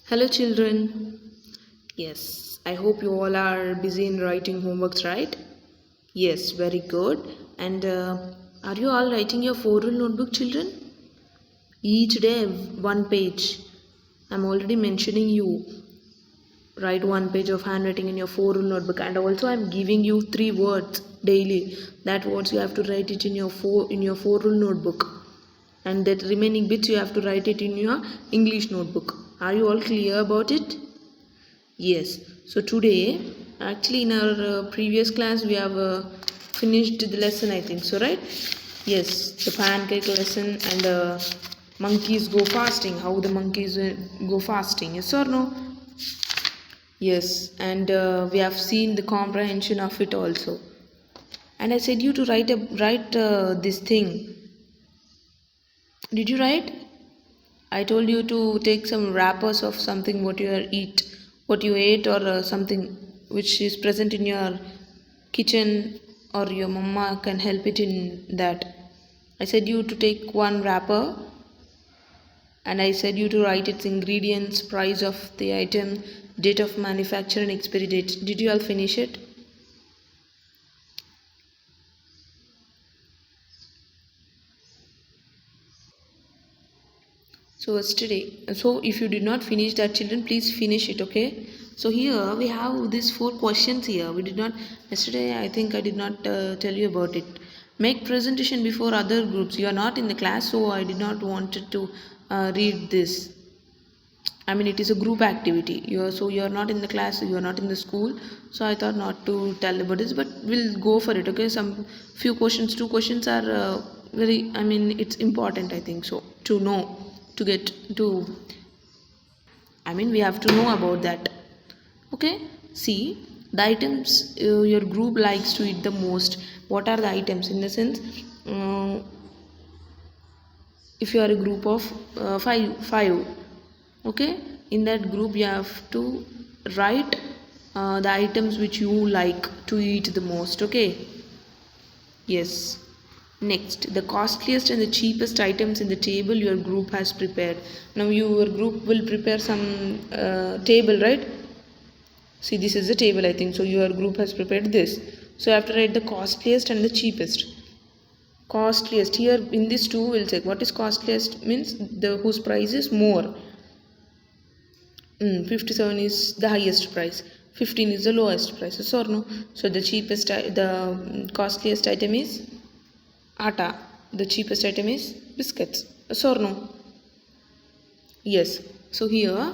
Hello, children. Yes, I hope you all are busy in writing homeworks, right? Yes, very good. And are you all writing your 4 rule notebook, children? Each day, one page. I'm already mentioning you. Write one page of handwriting in your 4 rule notebook, and also I'm giving you 3 words daily. That words you have to write it in your 4 rule notebook, and that remaining bits you have to write it in your English notebook. Are you all clear about it? Yes, so today, actually, in our previous class, we have finished the lesson, I think so, right? Yes, the pancake lesson and monkeys go fasting, how the monkeys go fasting, yes or no? Yes, and we have seen the comprehension of it also. And I said you to write this thing. Did you write? I told you to take some wrappers of something what you ate, or something which is present in your kitchen, or your mama can help it in that. I said you to take one wrapper, and I said you to write its ingredients, price of the item, date of manufacture, and expiry date. Did you all finish it? So if you did not finish that, children, please finish it, okay? So here we have these 4 questions here. We did not yesterday. I think I did not tell you about it. Make presentation before other groups. You are not in the class, so I did not wanted to read this. I mean, it is a group activity. You are not in the class. You are not in the school. So I thought not to tell about this, but we'll go for it. Okay, some few questions. 2 questions are very. I mean, it's important. I think so to know to get to. I mean, we have to know about that. Okay. See the items your group likes to eat the most. What are the items in the sense? Uh, if you are a group of five, okay, in that group you have to write the items which you like to eat the most, okay. Yes, next, the costliest and the cheapest items in the table your group has prepared. Now your group will prepare some table, right? See, this is the table, I think so. Your group has prepared this, so you have to write the costliest and the cheapest. Costliest, here in this two we'll check what is costliest, means the whose price is more. 57 is the highest price, 15 is the lowest price, yes or no? So the costliest item is atta, the cheapest item is biscuits, yes or no? Yes. So here,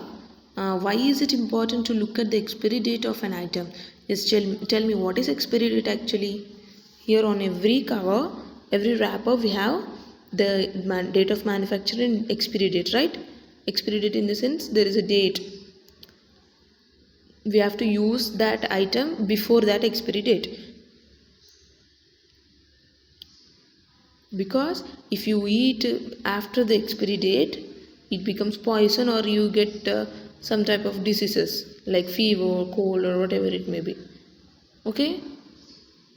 why is it important to look at the expiry date of an item? Yes, tell me what is expiry date actually. Here on every cover, every wrapper, we have the date of manufacture and expiry date, right? Expiry date in the sense there is a date. We have to use that item before that expiry date, because if you eat after the expiry date, it becomes poison, or you get some type of diseases like fever, cold, or whatever it may be, okay.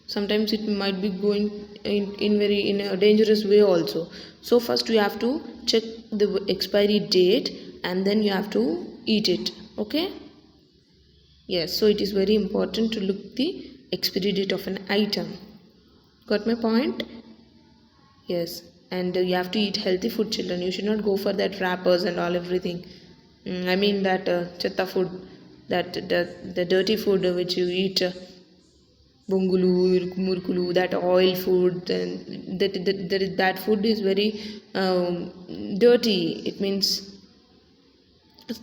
Sometimes it might be going in a dangerous way also. So first you have to check the expiry date, and then you have to eat it, okay. Yes, so it is very important to look the expiry date of an item. Got my point? Yes, and you have to eat healthy food, children. You should not go for that wrappers and all everything. I mean that chatta food, that the dirty food which you eat, bungulu, murkulu, that oil food, and that food is very dirty. It means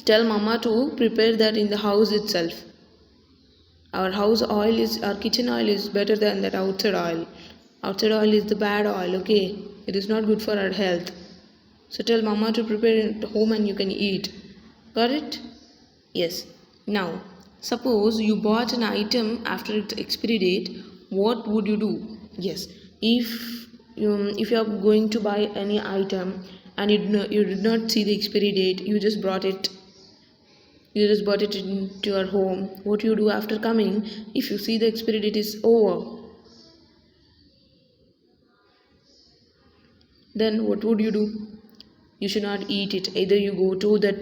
tell mama to prepare that in the house itself. Our kitchen oil is better than that outside oil. Outside oil is the bad oil, okay. It is not good for our health. So tell mama to prepare it at home and you can eat. Got it? Yes. Now, suppose you bought an item after its expiry date, what would you do? Yes. If you are going to buy any item and you did not see the expiry date, you just bought it into your home, what you do after coming, if you see the expiry date is over, then what would you do? You should not eat it. Either you go to that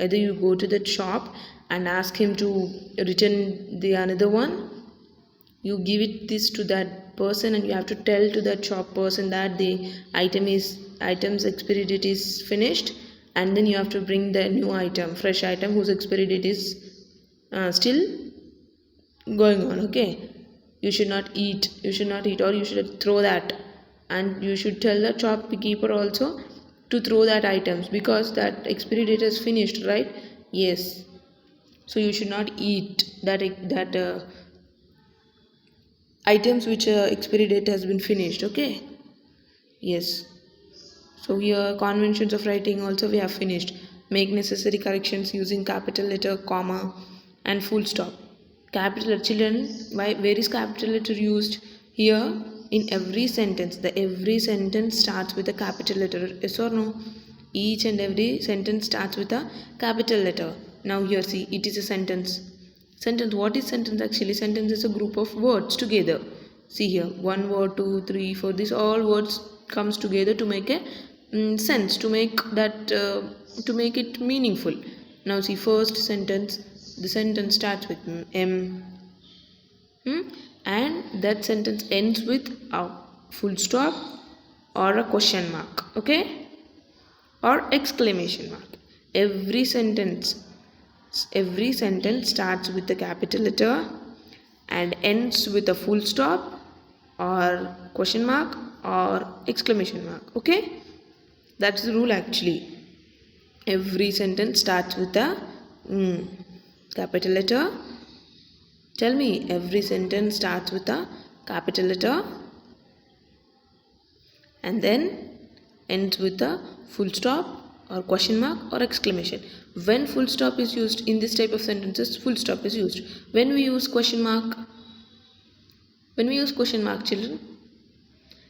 either you go to that shop and ask him to return the another one. You give it this to that person, and you have to tell to that shop person that the item's expiry date is finished, and then you have to bring the new item, fresh item, whose expiry date is still going on. Okay, you should not eat, or you should throw that, and you should tell the shopkeeper also to throw that items, because that expiry date is finished, right? Yes, so you should not eat that items which expiry date has been finished. Okay, yes. So here conventions of writing also we have finished. Make necessary corrections using capital letter, comma and full stop. Capital letter, children, where is capital letter used? Here in every sentence. The every sentence starts with a capital letter. Yes or no? Each and every sentence starts with a capital letter. Now here see, it is a sentence. Sentence, what is sentence actually? Sentence is a group of words together. See here, 1 word, 2, 3, 4, these all words comes together to make a sense, to make that to make it meaningful. Now see, first sentence, the sentence starts with M, and that sentence ends with a full stop or a question mark, okay, or exclamation mark. Every sentence starts with a capital letter and ends with a full stop or question mark or exclamation mark. Okay, that's the rule actually. Every sentence starts with a capital letter. Tell me, every sentence starts with a capital letter and then ends with a full stop or question mark or exclamation. When full stop is used in this type of sentences, full stop is used. When we use question mark, children,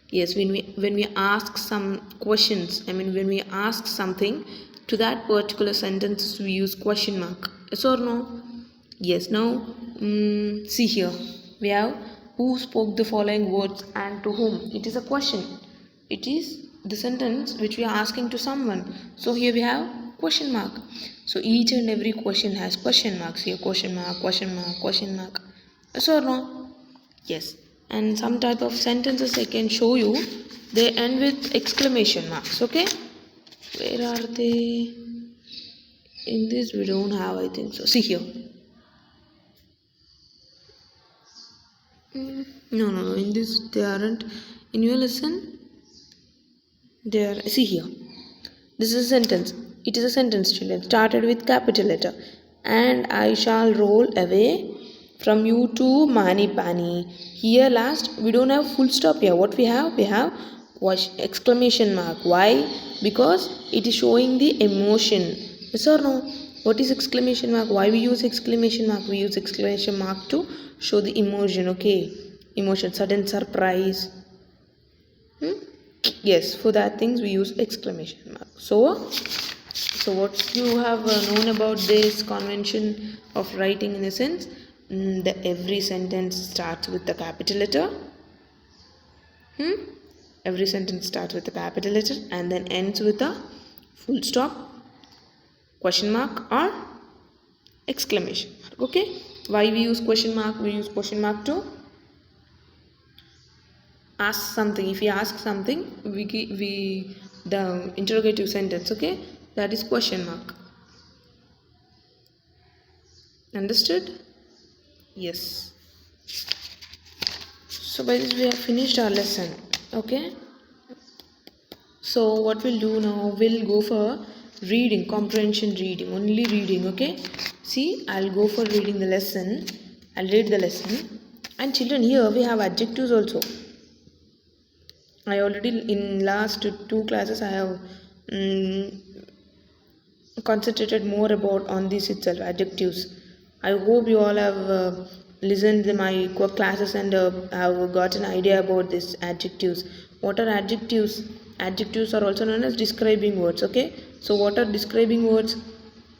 yes, when we ask some questions, when we ask something to that particular sentence, we use question mark. Yes or no? Yes. Now see here, we have who spoke the following words and to whom. It is a question. It is the sentence which we are asking to someone. So here we have question mark. So each and every question has question marks here. Question mark, question mark, question mark. Yes or no? Yes. And some type of sentences I can show you, they end with exclamation marks. Okay, where are they? In this we don't have, I think so. See here. No, in this they aren't. In your lesson they are. See here, this is a sentence. It is a sentence, children, started with capital letter. And I shall roll away from you to Mani Pani. Here last we don't have full stop here. What we have? We have exclamation mark. Why? Because it is showing the emotion. Yes or no? What is exclamation mark? Why we use exclamation mark? We use exclamation mark to show the emotion. Okay, emotion, sudden surprise. Yes, for that things we use exclamation mark. So what you have known about this convention of writing in a sense, every sentence starts with the capital letter. Every sentence starts with a capital letter and then ends with a full stop, question mark or exclamation mark. Okay, why we use question mark? We use question mark to ask something. If we ask something, we the interrogative sentence, okay, that is question mark. Understood? Yes. So by this we have finished our lesson. Okay, so what we'll do now, we'll go for reading, comprehension reading, only reading. Okay, see, I'll go for reading the lesson. I'll read the lesson. And children, here we have adjectives also. I already in last 2 classes I have concentrated more about on this itself, adjectives. I hope you all have listened to my classes and have got an idea about this adjectives. What are adjectives? Adjectives are also known as describing words. Okay, so what are describing words?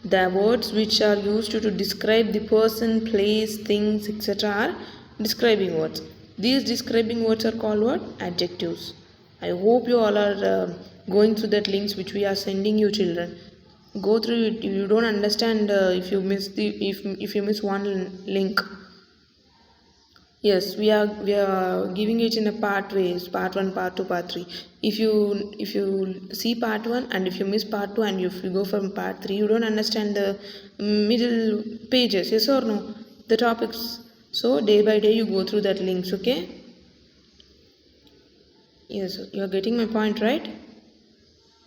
The words which are used to describe the person, place, things, etc. are describing words. These describing words are called what? Adjectives. I hope you all are going through that links which we are sending you, children. Go through it. If you don't understand, if you miss one link, yes, we are giving it in a part ways, part 1, part 2, part 3. If you see part 1 and if you miss part 2 and if you go from part 3, you don't understand the middle pages, yes or no, the topics. So day by day you go through that links, okay? Yes, you are getting my point, right?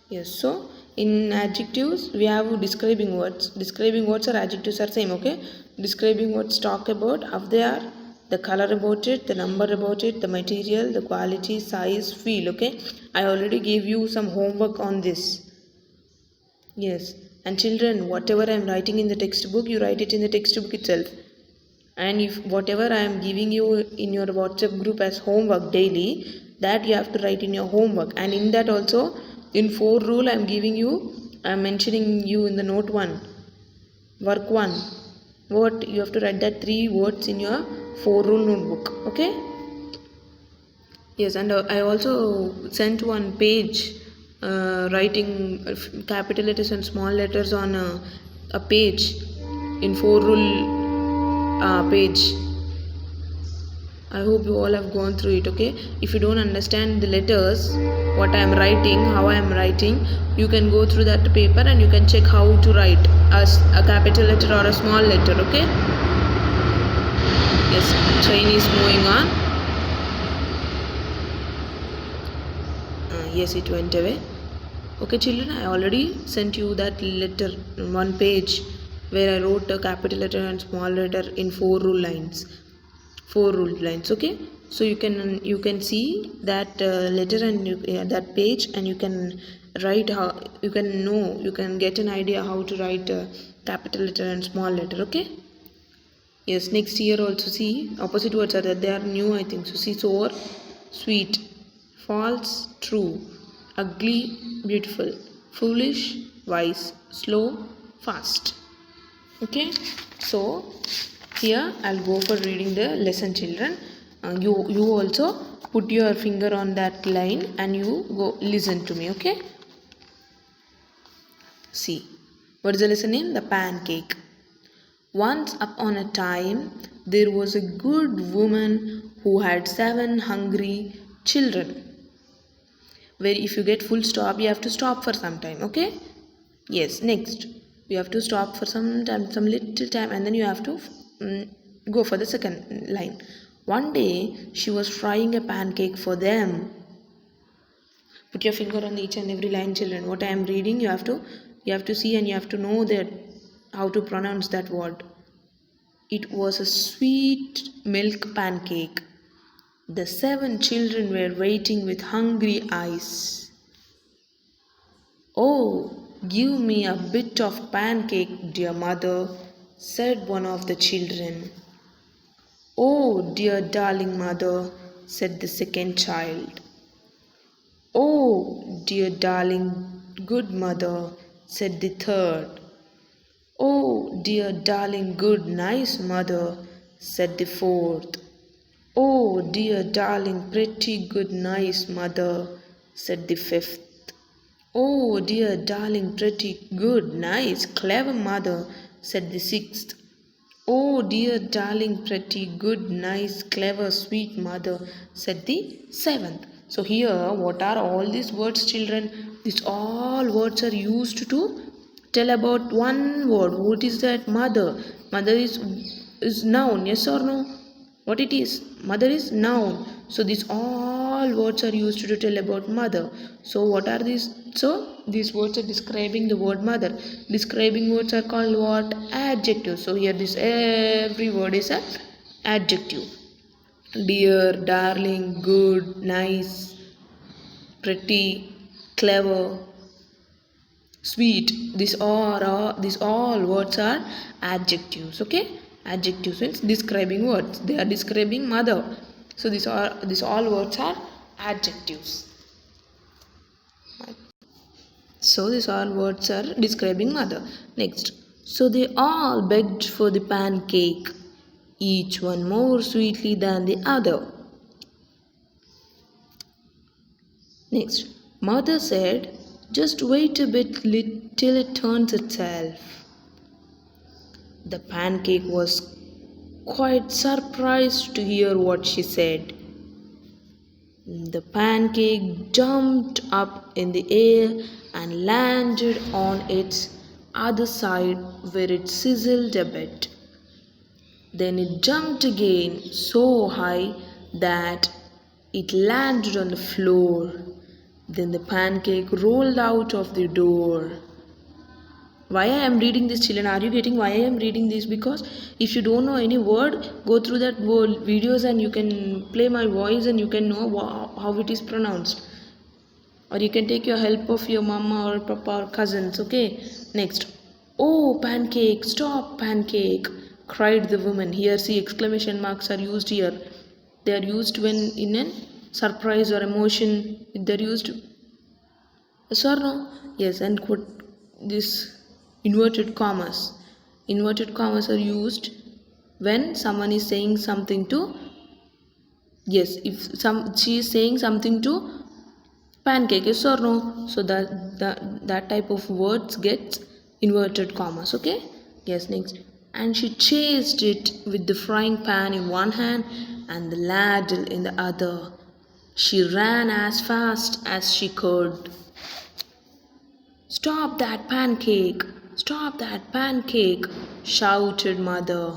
Yes, so in adjectives we have describing words. Describing words or adjectives are same, okay? Describing words talk about how they are, the color about it, the number about it, the material, the quality, size, feel, okay? I already gave you some homework on this. Yes, and children, whatever I am writing in the textbook, you write it in the textbook itself. And if whatever I am giving you in your WhatsApp group as homework daily, that you have to write in your homework. And in that also, in 4 rule I am mentioning you in the note 1, work 1. What you have to write that 3 words in your 4 rule notebook, okay? Yes, and I also sent one page writing capital letters and small letters on a page in 4 rule page. I hope you all have gone through it, okay? If you don't understand the letters, what I am writing, how I am writing, you can go through that paper and you can check how to write as a capital letter or a small letter, okay? Yes, train is moving on. Yes, it went away. Okay, children, I already sent you that letter, one page where I wrote a capital letter and small letter in 4 rule lines. 4 rule lines, okay? So you can see that letter and that page, and you can write how you can get an idea how to write capital letter and small letter, okay? Yes, next year also see opposite words are that they are new, I think. So see, sour, sweet, false, true, ugly, beautiful, foolish, wise, slow, fast. Okay, so here I'll go for reading the lesson, children. You also put your finger on that line and you go listen to me, okay? See, what is the lesson name? The pancake. Once upon a time, there was a good woman who had 7 hungry children. Where if you get full stop, you have to stop for some time, okay? Yes, next. You have to stop for some time, some little time, and then you have to go for the second line. One day, she was frying a pancake for them. Put your finger on each and every line, children. What I am reading, you have to see and you have to know that how to pronounce that word. It was a sweet milk pancake. The 7 children were waiting with hungry eyes. "Oh, give me a bit of pancake, dear mother," said one of the children. "Oh, dear darling mother," said the second child. "Oh, dear darling good mother," said the third. "Oh, dear darling good nice mother," said the fourth. "Oh, dear darling pretty good nice mother," said the fifth. "Oh, dear darling pretty good nice clever mother," said the sixth. "Oh, dear darling pretty good nice clever sweet mother," said the seventh. So here, what are all these words, children? These all words are used to tell about one word. What is that? Mother. Mother is noun, yes or no? What it is? Mother is noun. So these all words are used to tell about mother. So what are these? So these words are describing the word mother. Describing words are called what? Adjective. So here this every word is an adjective. Dear, darling, good, nice, pretty, clever, sweet. These all words are adjectives. Okay, adjectives means describing words. They are describing mother. So these all words are adjectives. So these all words are describing mother. Next, so they all begged for the pancake, each one more sweetly than the other. Next, Mother said, just wait a bit till it turns itself. The pancake was quite surprised to hear what she said. The pancake jumped up in the air and landed on its other side where it sizzled a bit. Then it jumped again so high that it landed on the floor. Then the pancake rolled out of the door. Why I am reading this, children? Are you getting why I am reading this? Because if you don't know any word, go through that word videos and you can play my voice and you can know how it is pronounced. Or you can take your help of your mama or papa or cousins. Okay. Next. Oh, pancake! Stop, pancake! Cried the woman. Here, see, exclamation marks are used here. They are used when in a surprise or emotion. They are used. Yes or no? Yes, and quote this. Inverted commas. Inverted commas are used when someone is saying something to, yes, if she is saying something to pancake, yes or no? So that type of words gets inverted commas. Okay. Yes. Next. And she chased it with the frying pan in one hand and the ladle in the other. She ran as fast as she could. Stop that pancake! Stop that pancake! Shouted Mother.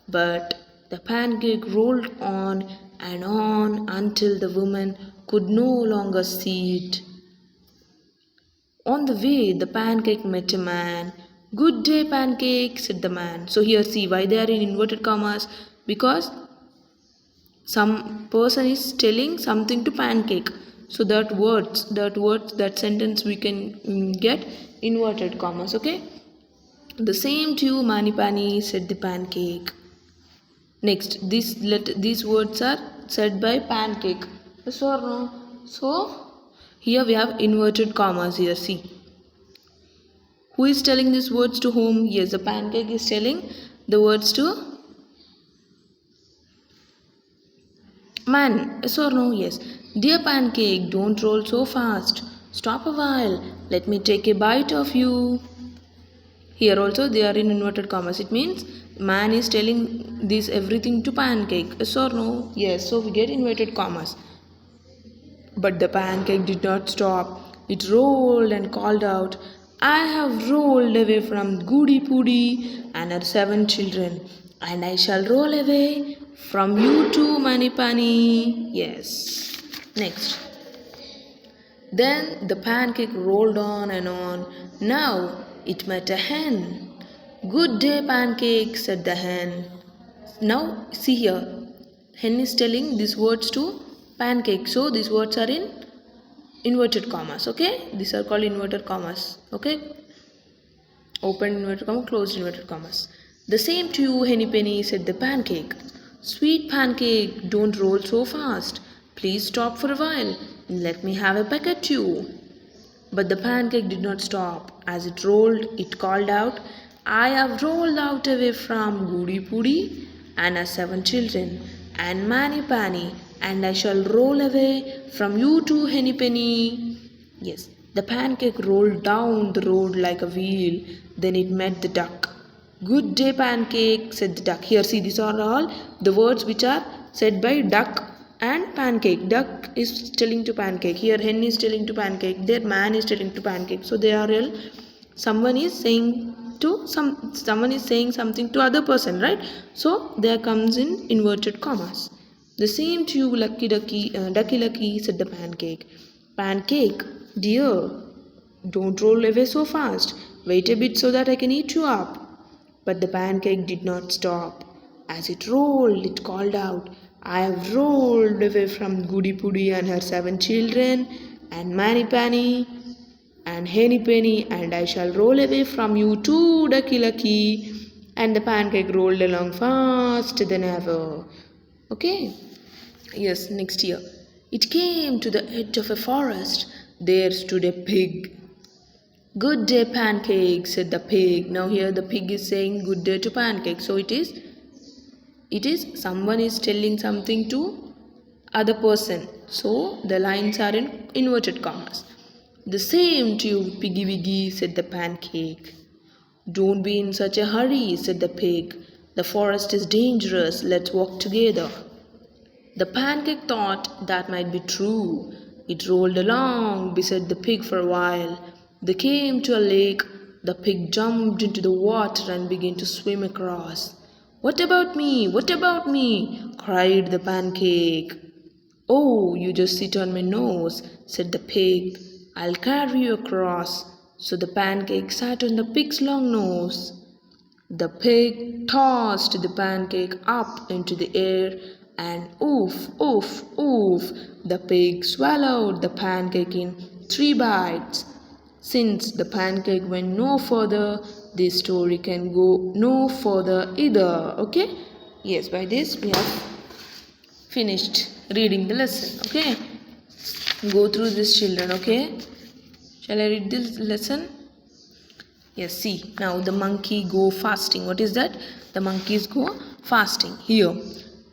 But the pancake rolled on and on until the woman could no longer see it. On the way, the pancake met a man. Good day, pancake, said the man. So here see why they are in inverted commas. Because some person is telling something to pancake. So that sentence we can get inverted commas. Okay. The same to you, Mani Pani, said the pancake. Next, these words are said by pancake. Yes or no? So here we have inverted commas here. See. Who is telling these words to whom? Yes, the pancake is telling the words to man. Yes or no? Yes. Dear pancake, don't roll so fast. Stop a while. Let me take a bite of you. Here also they are in inverted commas. It means man is telling this everything to pancake. Yes or no? Yes. So we get inverted commas. But the pancake did not stop. It rolled and called out, I have rolled away from Goody Poody and her 7 children, and I shall roll away from you too, Mani Pani. Yes. Next. Then the pancake rolled on and on. Now it met a hen. Good day, pancake, said the hen. Now see here. Hen is telling these words to pancake. So these words are in inverted commas. Okay. These are called inverted commas. Okay. Open inverted comma, closed inverted commas. The same to you, Henny Penny, said the pancake. Sweet pancake, don't roll so fast. Please stop for a while. Let me have a peck at you. But the pancake did not stop. As it rolled, it called out, I have rolled out away from Goody Poody and her 7 children, and Mani Pani, and I shall roll away from you too, Henny Penny. Yes, the pancake rolled down the road like a wheel. Then it met the duck. Good day, pancake, said the duck. Here, see, these are all the words which are said by duck and pancake. Duck is telling to pancake. Here, hen is telling to pancake. There, man is telling to pancake. So they are all. Someone is saying something to other person, right? So there comes in inverted commas. The same to you, ducky lucky, said the pancake. Pancake, dear, don't roll away so fast. Wait a bit so that I can eat you up. But the pancake did not stop. As it rolled, it called out, I have rolled away from Goody Poody and her 7 children, and Mani Pani, and Henny Penny, and I shall roll away from you too, Ducky Lucky. And the pancake rolled along faster than ever. Okay? Yes, next year. It came to the edge of a forest. There stood a pig. Good day, pancake, said the pig. Now here the pig is saying good day to pancake. So it is someone is telling something to other person. So the lines are in inverted commas. The same to you, Piggy Wiggy, said the pancake. Don't be in such a hurry, said the pig. The forest is dangerous. Let's walk together. The pancake thought that might be true. It rolled along beside the pig for a while. They came to a lake. The pig jumped into the water and began to swim across. What about me? What about me? Cried the pancake. Oh, you just sit on my nose, said the pig. I'll carry you across. So the pancake sat on the pig's long nose. The pig tossed the pancake up into the air and oof, oof, oof, the pig swallowed the pancake in 3 bites. Since the pancake went no further, this story can go no further either. Okay? Yes, by this we have finished reading the lesson. Okay? Go through this, children. Okay? Shall I read this lesson? Yes, see, now the monkey go fasting. What is that? The monkeys go fasting. Here,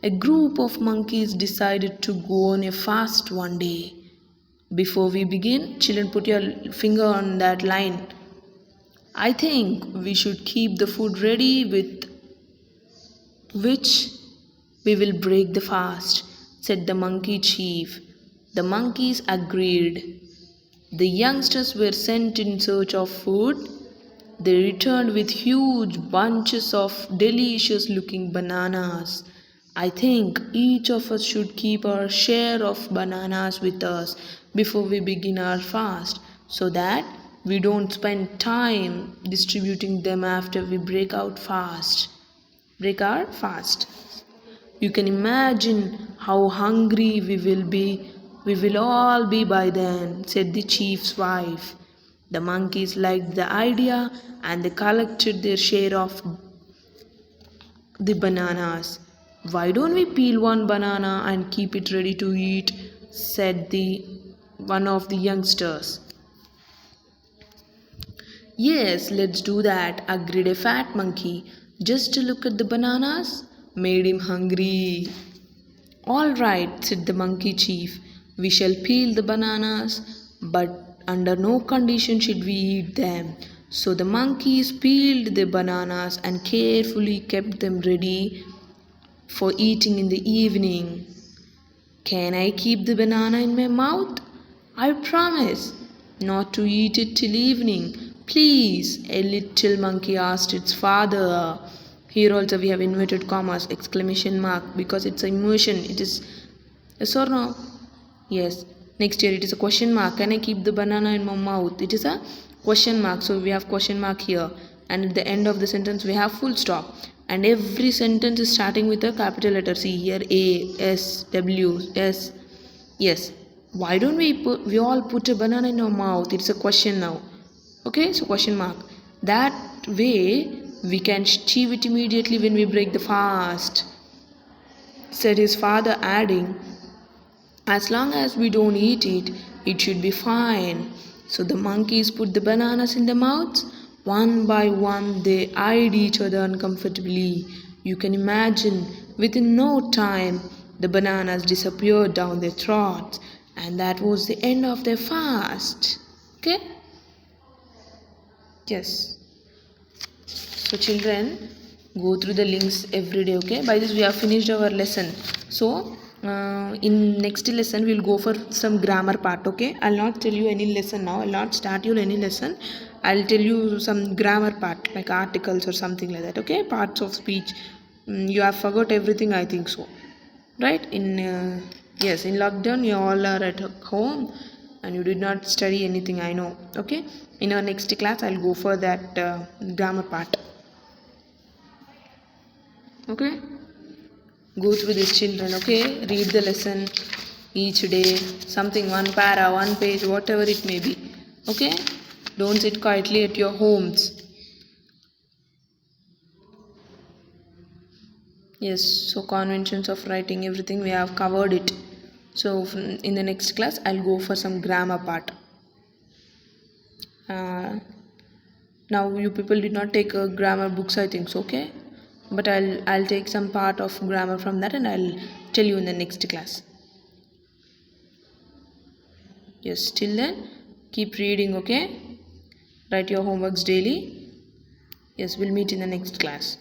a group of monkeys decided to go on a fast one day. Before we begin, children, put your finger on that line. I think we should keep the food ready with which we will break the fast, said the monkey chief. The monkeys agreed. The youngsters were sent in search of food. They returned with huge bunches of delicious looking bananas. I think each of us should keep our share of bananas with us before we begin our fast, so that we don't spend time distributing them after we break our fast. You can imagine how hungry we will be. We will all be by then, said the chief's wife. The monkeys liked the idea and they collected their share of the bananas. Why don't we peel one banana and keep it ready to eat? Said one of the youngsters. Yes, let's do that, agreed a fat monkey. Just to look at the bananas made him hungry. All right, said the monkey chief. We shall peel the bananas, but under no condition should we eat them. So the monkeys peeled the bananas and carefully kept them ready for eating in the evening. Can I keep the banana in my mouth? I promise not to eat it till evening. Please, a little monkey asked its father. Here also we have inverted commas, exclamation mark, because it's an emotion. It is yes or no? Yes. Next here it is a question mark. Can I keep the banana in my mouth? It is a question mark. So we have question mark here. And at the end of the sentence we have full stop. And every sentence is starting with a capital letter. See here A, S, W, S. Yes. Why don't we all put a banana in our mouth? It's a question now. Okay, so question mark. That way we can achieve it immediately when we break the fast, said his father, adding, as long as we don't eat it, it should be fine. So the monkeys put the bananas in their mouths. One by one they eyed each other uncomfortably. You can imagine, within no time, the bananas disappeared down their throats, and that was the end of their fast. Okay? Yes. So children, go through the links every day. Okay? By this we have finished our lesson. So in next lesson we will go for some grammar part. Okay, I'll not tell you any lesson now. I'll not start you any lesson. I'll tell you some grammar part like articles or something like that. Okay, parts of speech. You have forgot everything, I think so, right? Yes, in lockdown you all are at home and you did not study anything, I know. Okay, in our next class I'll go for that grammar part. Okay, go through this, children. Okay, read the lesson each day, something, one para, one page, whatever it may be. Okay, don't sit quietly at your homes. Yes, so conventions of writing, everything we have covered it. So in the next class I'll go for some grammar part. Now you people did not take grammar books, I think so. Okay, but I'll take some part of grammar from that and I'll tell you in the next class. Yes, till then Keep reading, okay? Write your homeworks daily. Yes, we'll meet in the next class.